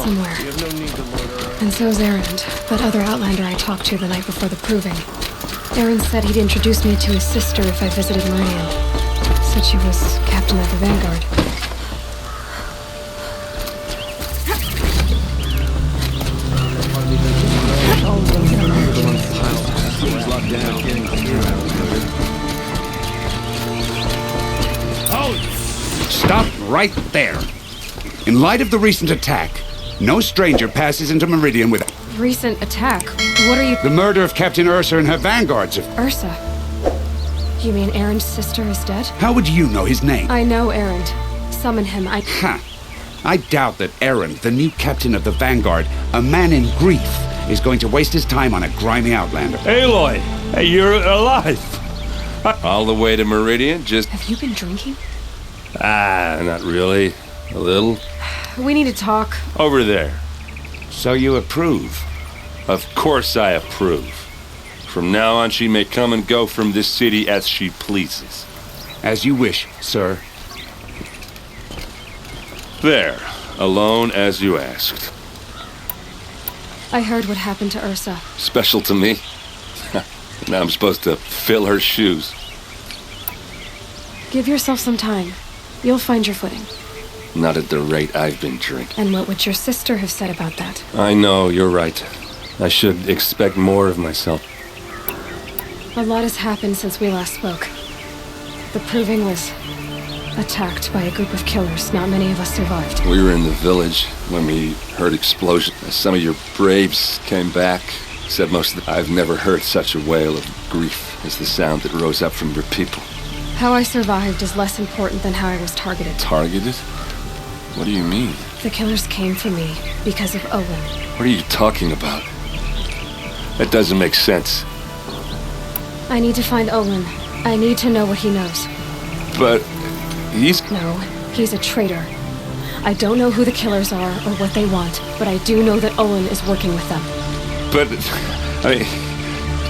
somewhere. You have no need to loiter around. And so's Erend, that other Outlander I talked to the night before the proving. Erend said he'd introduce me to his sister if I visited Meridian. Said she was captain of the Vanguard. Stop right there. In light of the recent attack, no stranger passes into Meridian with... Recent attack? What are you... The murder of Captain Ursa and her vanguards. Ursa? You mean Erend's sister is dead? How would you know his name? I know Erend. Summon him, Ha! I doubt that Erend, the new captain of the Vanguard, a man in grief, is going to waste his time on a grimy Outlander. Aloy! Hey, you're alive! All the way to Meridian, just... Have you been drinking? Not really. A little. We need to talk. Over there. So you approve? Of course I approve. From now on, she may come and go from this city as she pleases. As you wish, sir. There. Alone as you asked. I heard what happened to Ursa. Special to me? Now I'm supposed to fill her shoes. Give yourself some time. You'll find your footing. Not at the rate I've been drinking. And what would your sister have said about that? I know, you're right. I should expect more of myself. A lot has happened since we last spoke. The proving was attacked by a group of killers. Not many of us survived. We were in the village when we heard explosions. Some of your braves came back. Said most of them. I've never heard such a wail of grief as the sound that rose up from your people. How I survived is less important than how I was targeted. Targeted? What do you mean? The killers came for me because of Olin. What are you talking about? That doesn't make sense. I need to find Olin. I need to know what he knows. But he's... No, he's a traitor. I don't know who the killers are or what they want, but I do know that Olin is working with them. But...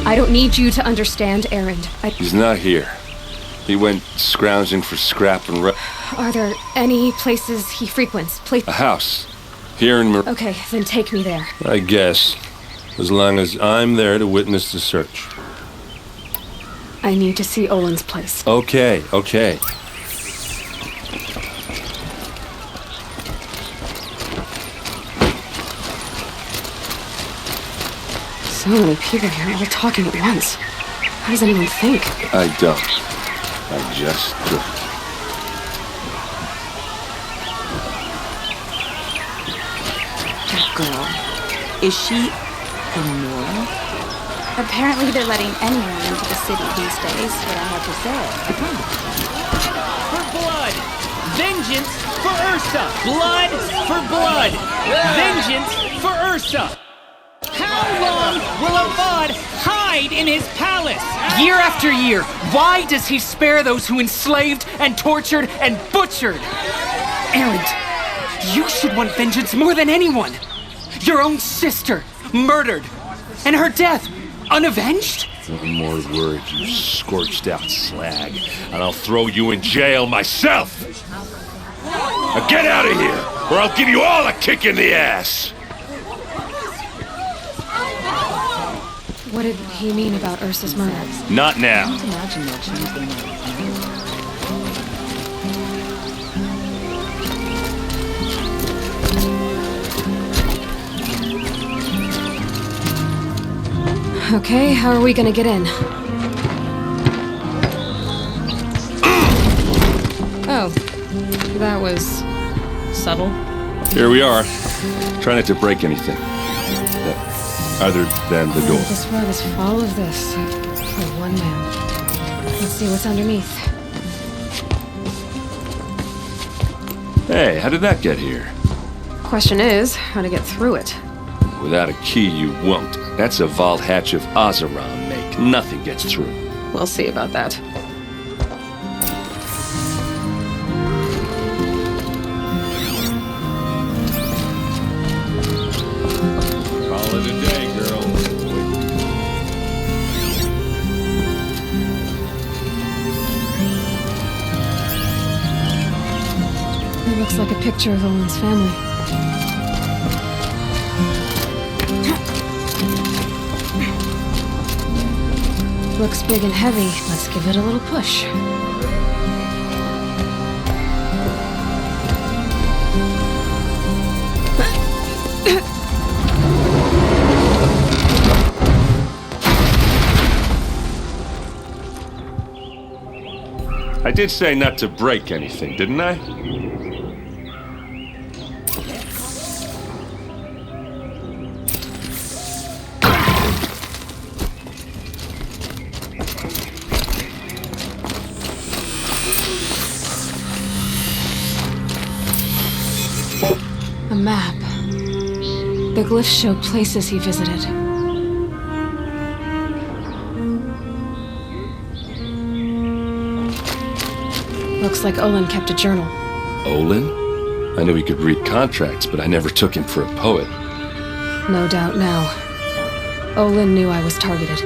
I don't need you to understand, Erend. He's not here. He went scrounging for scrap and... Are there any places he frequents? A house. Here in Okay, then take me there. I guess. As long as I'm there to witness the search. I need to see Olin's place. Okay. So many people here, all talking at once. How does anyone think? I don't. I just drink. That girl, is she immoral? Apparently they're letting anyone into the city these days, what I have to say. For blood! Vengeance for Ursa! Blood for blood! Vengeance for Ursa! How long will Avad hide in his palace? Year after year, why does he spare those who enslaved and tortured and butchered? Erend, you should want vengeance more than anyone. Your own sister, murdered, and her death, unavenged? One more word, you scorched out slag, and I'll throw you in jail myself! Now get out of here, or I'll give you all a kick in the ass! What did he mean about Ursa's murder? Not now. I can't imagine that she's been Okay, how are we gonna get in? Oh, that was subtle. Here we are. Try not to break anything. Other than the door. This road is full of this for one man. Let's see what's underneath. Hey, how did that get here? Question is, how to get through it. Without a key, you won't. That's a vault hatch of Ozeron make. Nothing gets through. We'll see about that. Call it a day, girl. It looks like a picture of Olin's family. Looks big and heavy. Let's give it a little push. I did say not to break anything, didn't I? A map. The glyphs show places he visited. Looks like Olin kept a journal. Olin? I knew he could read contracts, but I never took him for a poet. No doubt now. Olin knew I was targeted.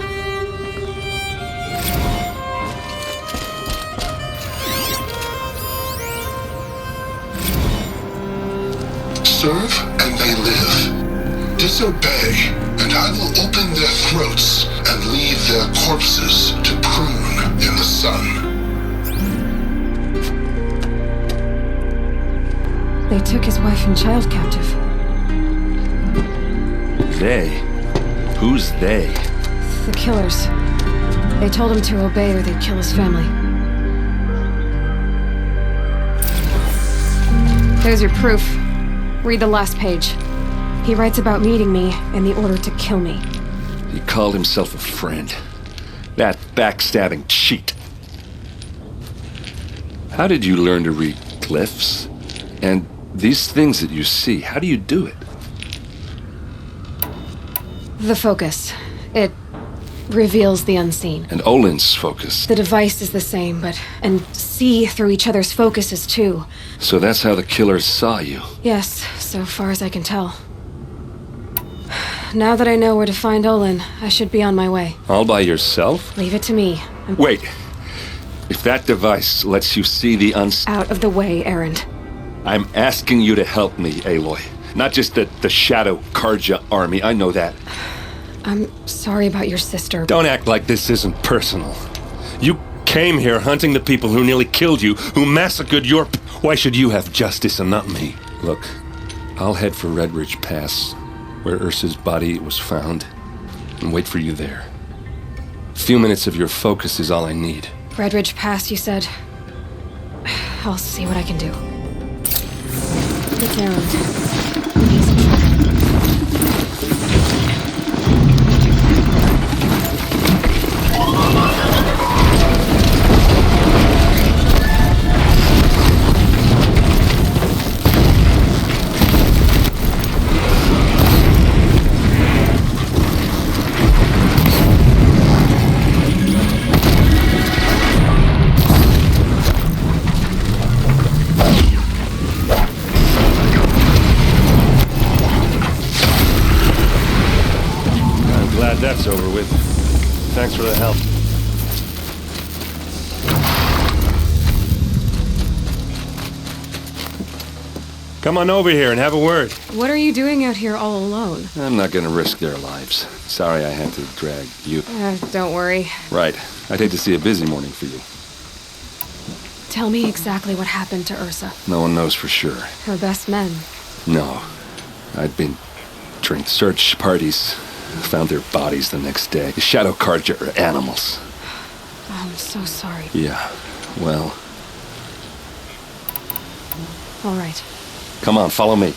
Serve and they live. Disobey, and I will open their throats and leave their corpses to prune in the sun. They took his wife and child captive. They? Who's they? The killers. They told him to obey or they'd kill his family. There's your proof. Read the last page. He writes about meeting me and the order to kill me. He called himself a friend. That backstabbing cheat. How did you learn to read glyphs? And these things that you see, how do you do it? The focus. It reveals the unseen. And Olin's focus. The device is the same, and see through each other's focuses too. So that's how the killers saw you. Yes, so far as I can tell. Now that I know where to find Olin, I should be on my way. All by yourself? Leave it to me. I'm Wait. If that device lets you see the out of the way, errand. I'm asking you to help me, Aloy. Not just the Shadow Karja army, I know that. I'm sorry about your sister. Don't act like this isn't personal. You came here hunting the people who nearly killed you, who massacred your... Why should you have justice and not me? Look, I'll head for Red Ridge Pass, where Ursa's body was found, and wait for you there. A few minutes of your focus is all I need. Red Ridge Pass, you said? I'll see what I can do. It's errand. He's in trouble. That's over with. Thanks for the help. Come on over here and have a word. What are you doing out here all alone? I'm not gonna risk their lives. Sorry I had to drag you. Don't worry. Right. I'd hate to see a busy morning for you. Tell me exactly what happened to Ursa. No one knows for sure. Her best men. No. I'd been during search parties. Found their bodies the next day. The Shadow Karja are animals. I'm so sorry. Yeah, well... All right. Come on, follow me.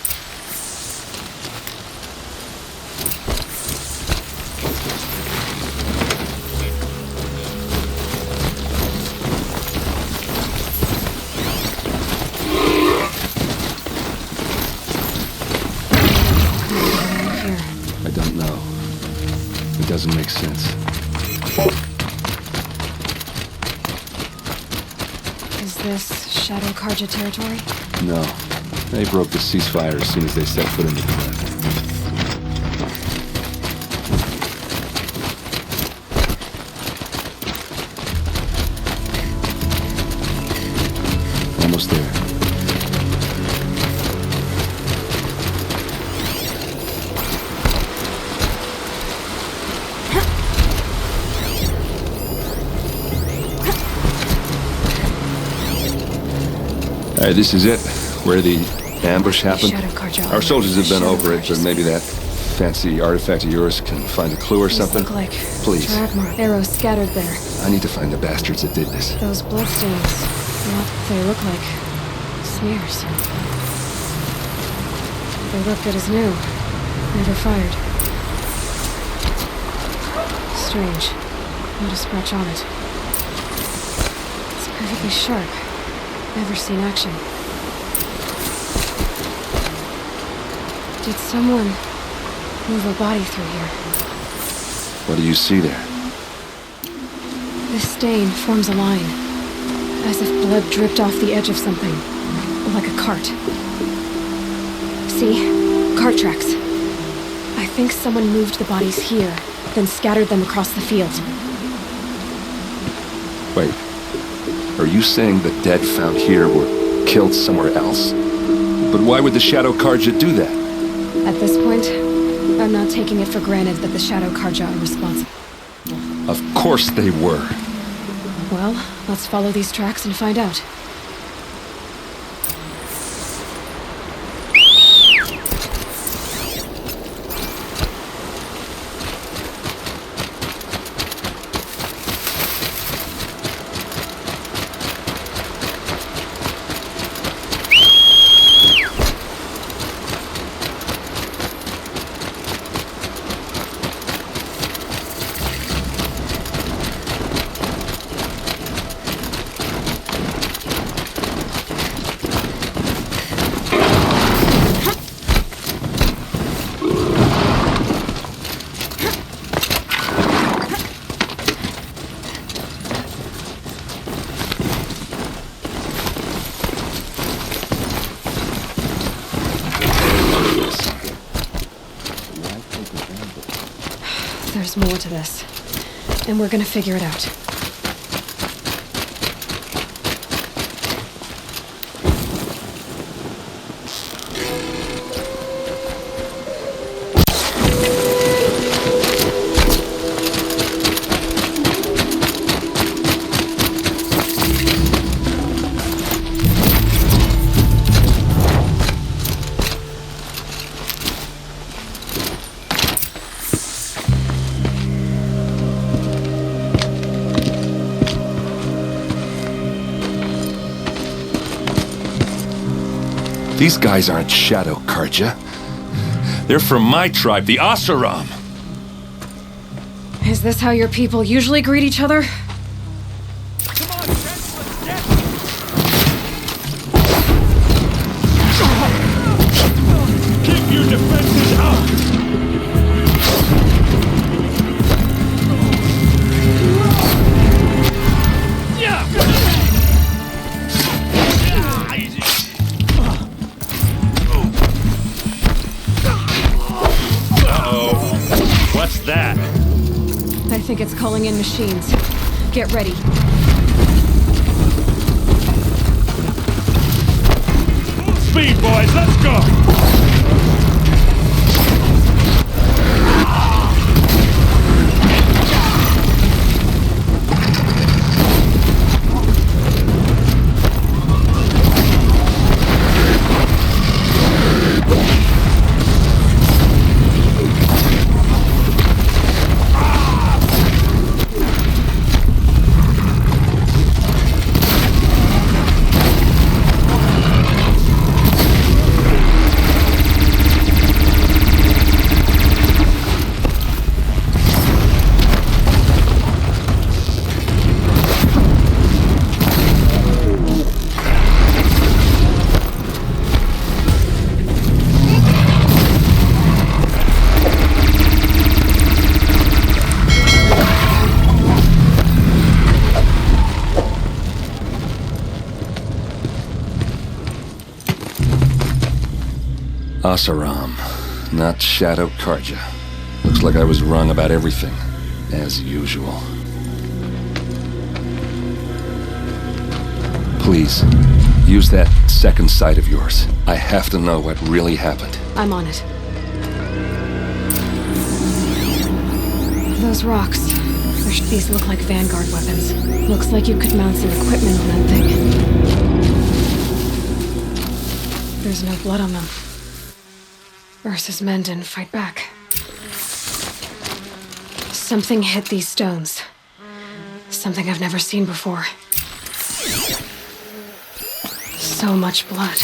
I don't know. It doesn't make sense. Is this Shadow Karja territory? No. They broke the ceasefire as soon as they set foot in the planet. Almost there. Alright, this is it. Where the ambush happened. Shadow Carja. Our soldiers have been Shadow over it, but Carja. maybe that fancy artifact of yours can find a clue or These something. look like Please. drag mark arrows scattered there. I need to find the bastards that did this. Those bloodstains. Well, they look like smears. They look good as new. Never fired. Strange. Not a scratch on it. It's perfectly sharp. Never seen action. Did someone move a body through here? What do you see there? This stain forms a line, as if blood dripped off the edge of something, like a cart. See? Cart tracks. I think someone moved the bodies here, then scattered them across the field. Wait. Are you saying the dead found here were killed somewhere else? But why would the Shadow Carja do that? At this point, I'm not taking it for granted that the Shadow Carja are responsible. Of course they were. Well, let's follow these tracks and find out. There's more to this, and we're gonna figure it out. These guys aren't Shadow Carja. They're from my tribe, the Oseram. Is this how your people usually greet each other? Keep your defenses up! What's that? I think it's calling in machines. Get ready. Speed, boys, let's go! Oseram, not Shadow Carja. Looks like I was wrong about everything, as usual. Please, use that second sight of yours. I have to know what really happened. I'm on it. Those rocks. These look like Vanguard weapons. Looks like you could mount some equipment on that thing. There's no blood on them. Ursa's men didn't fight back. Something hit these stones. Something I've never seen before. So much blood.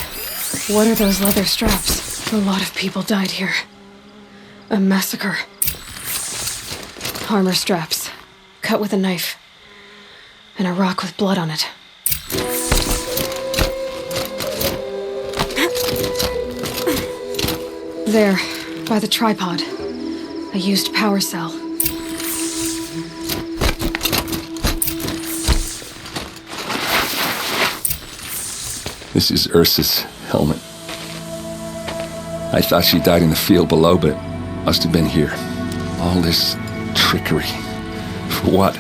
What are those leather straps? A lot of people died here. A massacre. Armor straps, cut with a knife. And a rock with blood on it. There, by the tripod. A used power cell. This is Ursa's helmet. I thought she died in the field below, but it must have been here. All this trickery. For what?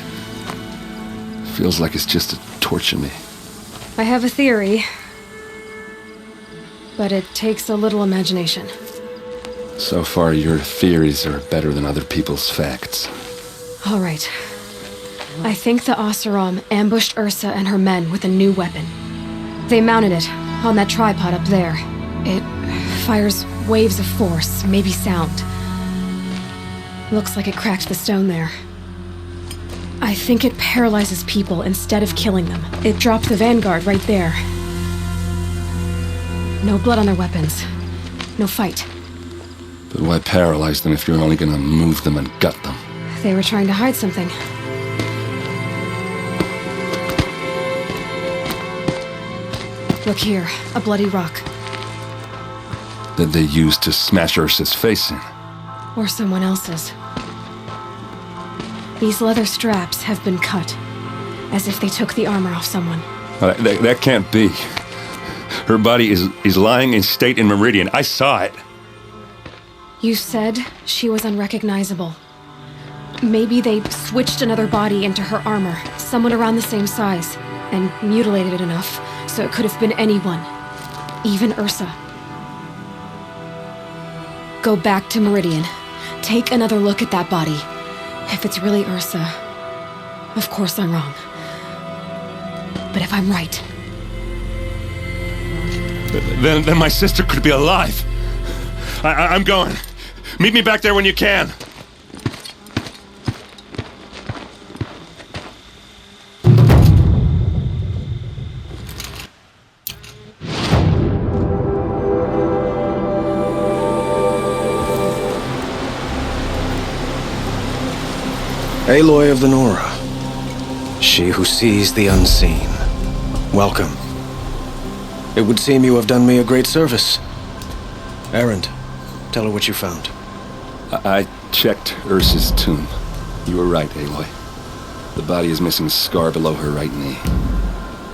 Feels like it's just to torture me. I have a theory. But it takes a little imagination. So far, your theories are better than other people's facts. All right. I think the Oseram ambushed Ursa and her men with a new weapon. They mounted it on that tripod up there. It fires waves of force, maybe sound. Looks like it cracked the stone there. I think it paralyzes people instead of killing them. It dropped the vanguard right there. No blood on their weapons. No fight. But why paralyze them if you're only gonna move them and gut them? They were trying to hide something. Look here, a bloody rock. That they used to smash Ursa's face in. Or someone else's. These leather straps have been cut, as if they took the armor off someone. That can't be. Her body is lying in state in Meridian. I saw it. You said she was unrecognizable. Maybe they switched another body into her armor, someone around the same size, and mutilated it enough so it could have been anyone, even Ursa. Go back to Meridian. Take another look at that body. If it's really Ursa, of course I'm wrong. But if I'm right... Then my sister could be alive. I'm going. Meet me back there when you can. Aloy of the Nora. She who sees the unseen. Welcome. It would seem you have done me a great service. Erend, tell her what you found. I checked Ursa's tomb. You were right, Aloy. The body is missing a scar below her right knee.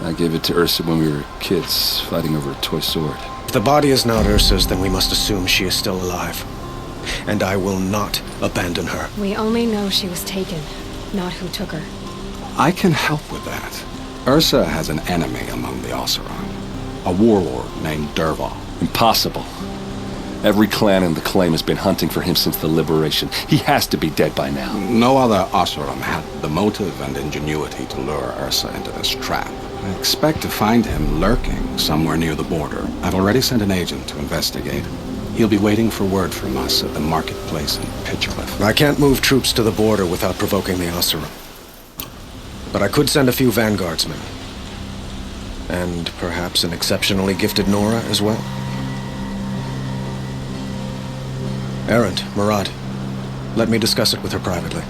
I gave it to Ursa when we were kids, fighting over a toy sword. If the body is not Ursa's, then we must assume she is still alive. And I will not abandon her. We only know she was taken, not who took her. I can help with that. Ursa has an enemy among the Oseram. A warlord named Dervahl. Impossible. Every clan in the claim has been hunting for him since the liberation. He has to be dead by now. No other Oseram had the motive and ingenuity to lure Ursa into this trap. I expect to find him lurking somewhere near the border. I've already sent an agent to investigate. He'll be waiting for word from us at the marketplace in Pitchcliff. I can't move troops to the border without provoking the Oseram. But I could send a few vanguardsmen. And perhaps an exceptionally gifted Nora as well. Erend, Murad, let me discuss it with her privately.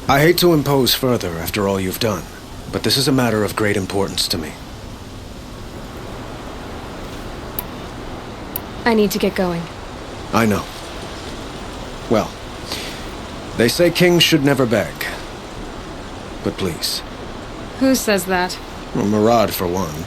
I hate to impose further after all you've done, but this is a matter of great importance to me. I need to get going. I know. Well, they say kings should never beg. But please. Who says that? Well, Murad, for one.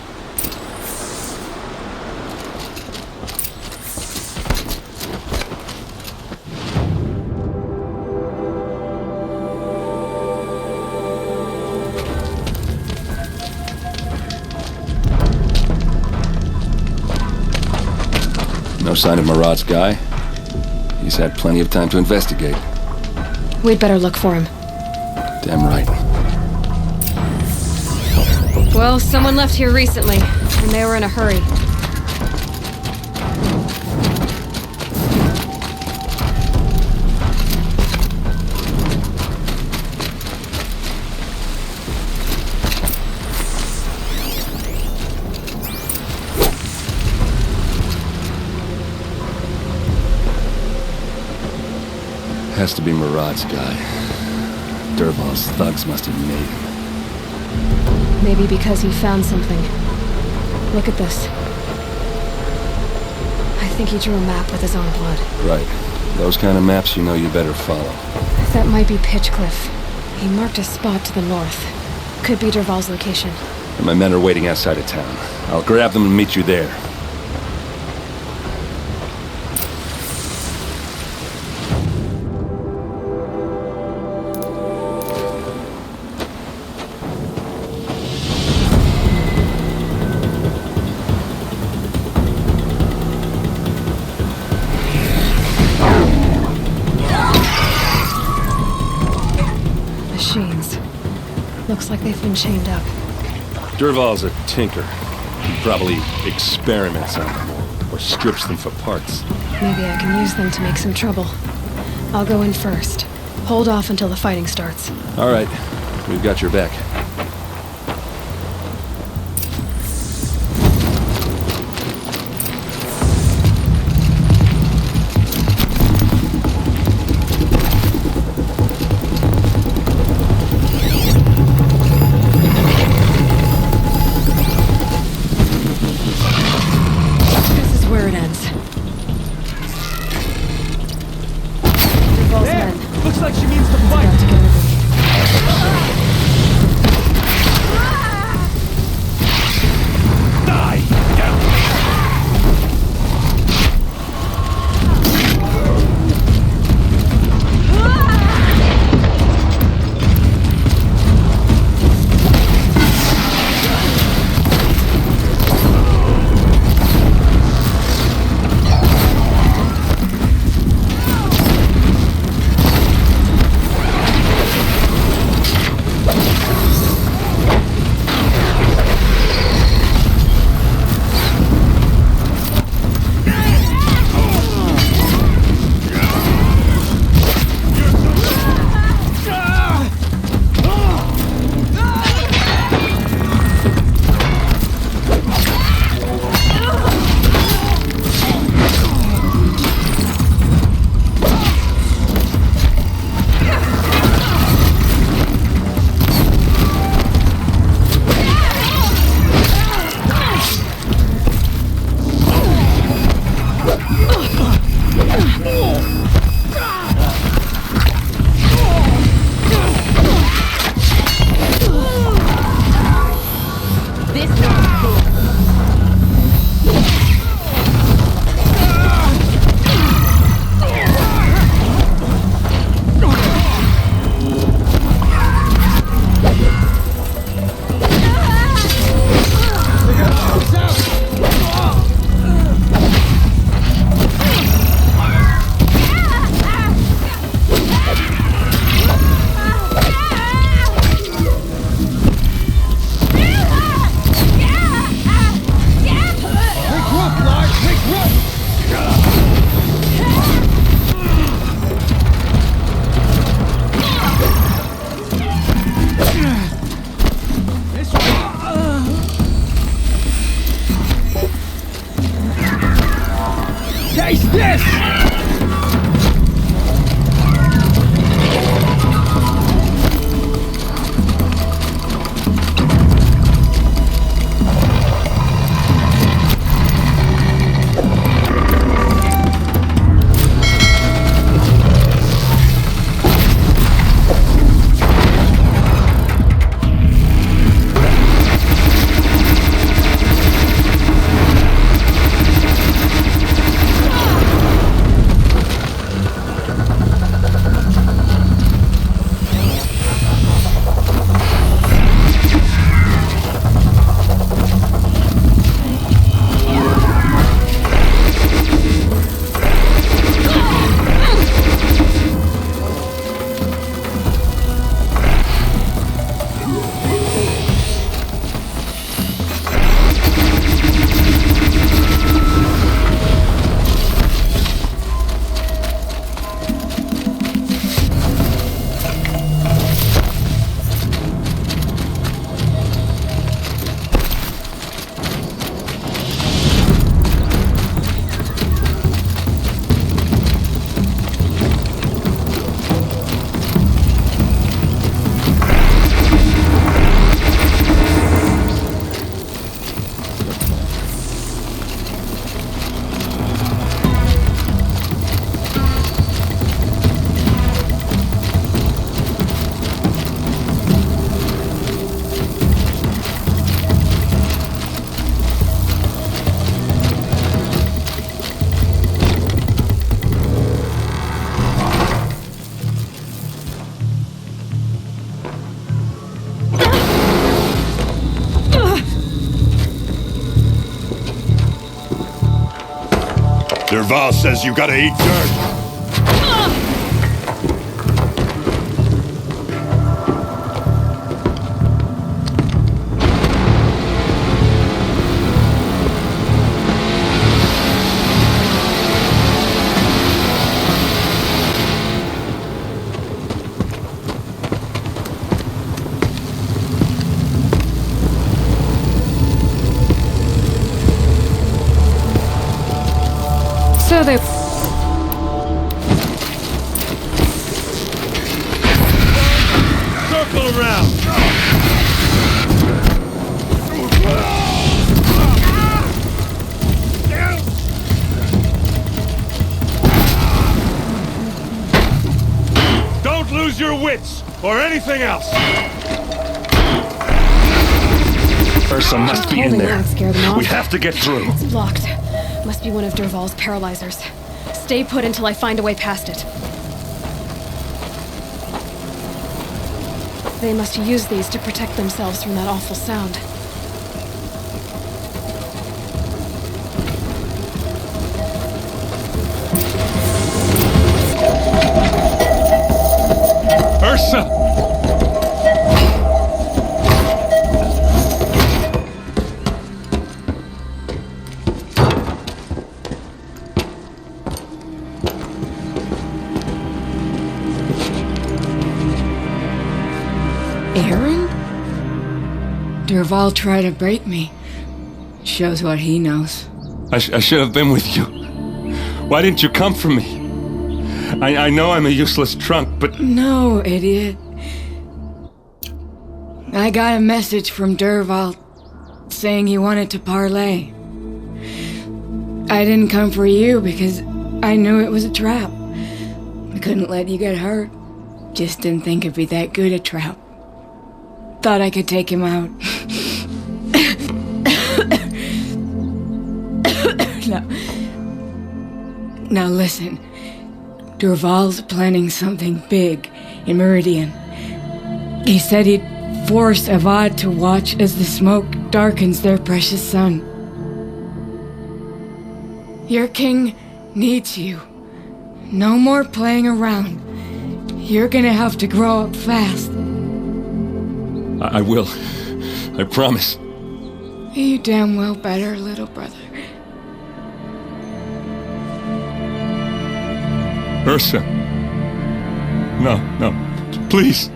No sign of Murad's guy. He's had plenty of time to investigate. We'd better look for him. Damn right. Well, someone left here recently, and they were in a hurry. Has to be Murad's guy. Dervahl's thugs must have made him. Maybe because he found something. Look at this. I think he drew a map with his own blood. Right. Those kind of maps you know you better follow. That might be Pitchcliff. He marked a spot to the north. Could be Dervahl's location. And my men are waiting outside of town. I'll grab them and meet you there. Looks like they've been chained up. Dervahl's a tinker. He probably experiments on them, or strips them for parts. Maybe I can use them to make some trouble. I'll go in first. Hold off until the fighting starts. All right. We've got your back. Derval says you gotta eat dirt. So they... Circle around. Don't lose your wits or anything else. Ursa must be in Holding there. won't scare them off. We have to get through. It's blocked. Must be one of Derval's paralyzers. Stay put until I find a way past it. They must use these to protect themselves from that awful sound. Ursa! Aaron? Derval tried to break me. Shows what he knows. I should have been with you. Why didn't you come for me? I know I'm a useless trunk, but... No, idiot. I got a message from Derval saying he wanted to parlay. I didn't come for you because I knew it was a trap. I couldn't let you get hurt. Just didn't think it'd be that good a trap. Thought I could take him out. Now listen. Derval's planning something big in Meridian. He said he'd force Avad to watch as the smoke darkens their precious sun. Your king needs you. No more playing around. You're gonna have to grow up fast. I will. I promise. You damn well better, little brother. Ursa. No, please.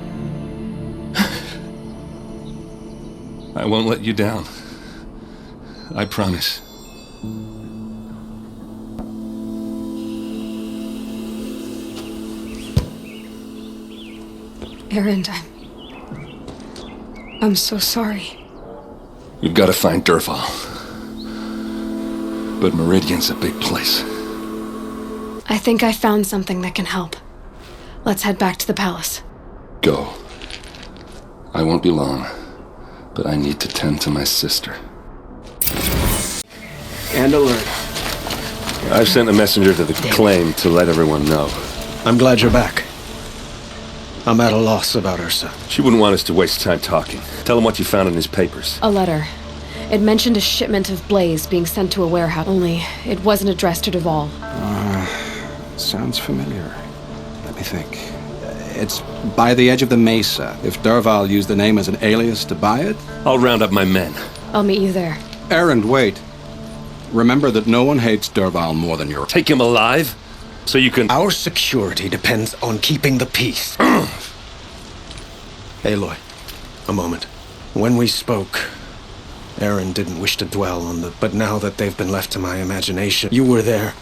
I won't let you down. I promise. Aaron, I'm so sorry. We've got to find Derval. But Meridian's a big place. I think I found something that can help. Let's head back to the palace. Go. I won't be long, but I need to tend to my sister. And alert. I've sent a messenger to the claim to let everyone know. I'm glad you're back. I'm at a loss about Ursa. She wouldn't want us to waste time talking. Tell him what you found in his papers. A letter. It mentioned a shipment of blaze being sent to a warehouse, only it wasn't addressed to Derval. Sounds familiar. Let me think. It's by the edge of the mesa. If Derval used the name as an alias to buy it? I'll round up my men. I'll meet you there. Aaron, wait. Remember that no one hates Derval more than your... Take him alive, so you can... Our security depends on keeping the peace. Aloy, a moment. When we spoke, Aaron didn't wish to dwell on the... But now that they've been left to my imagination, you were there.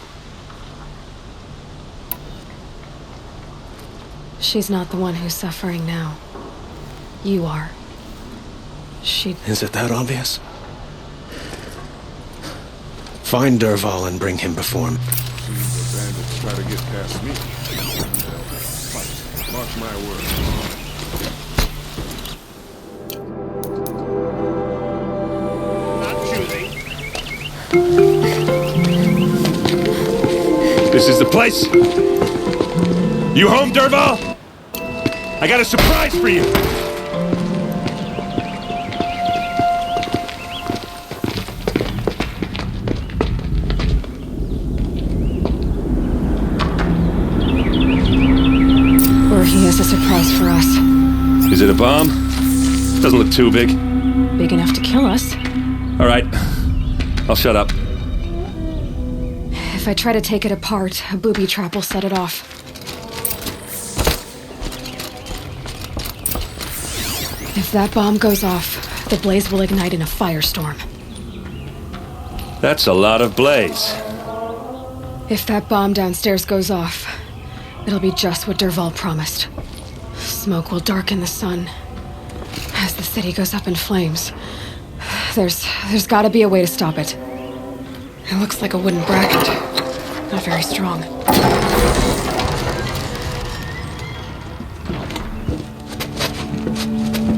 She's not the one who's suffering now. You are. Is it that obvious? Find Derval and bring him before me. The bandits try to get past me. Fight. Mark my words. This is the place. You home, Derval? I got a surprise for you. it a bomb? Doesn't look too big. Big enough to kill us. All right. I'll shut up. If I try to take it apart, a booby trap will set it off. If that bomb goes off, the blaze will ignite in a firestorm. That's a lot of blaze. If that bomb downstairs goes off, it'll be just what Dervahl promised. Smoke will darken the sun. As the city goes up in flames, there's gotta be a way to stop it. It looks like a wooden bracket. Not very strong.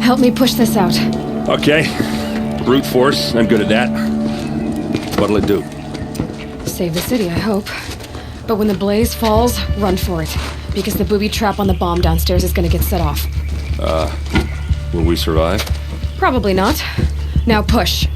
Help me push this out. Okay. Brute force, I'm good at that. What'll it do? Save the city, I hope. But when the blaze falls, run for it. Because the booby trap on the bomb downstairs is gonna get set off. Will we survive? Probably not. Now push.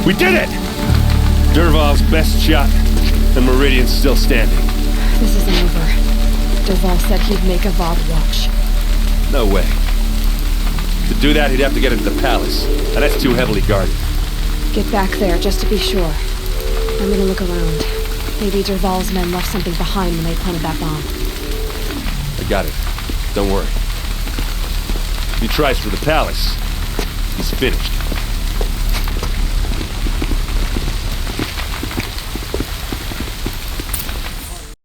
We did it! Dervahl's best shot, and Meridian's still standing. This isn't over. Dervahl said he'd make a VOD watch. No way. To do that, he'd have to get into the palace, and that's too heavily guarded. Get back there, just to be sure. I'm gonna look around. Maybe Dervahl's men left something behind when they planted that bomb. I got it. Don't worry. If he tries for the palace, he's finished.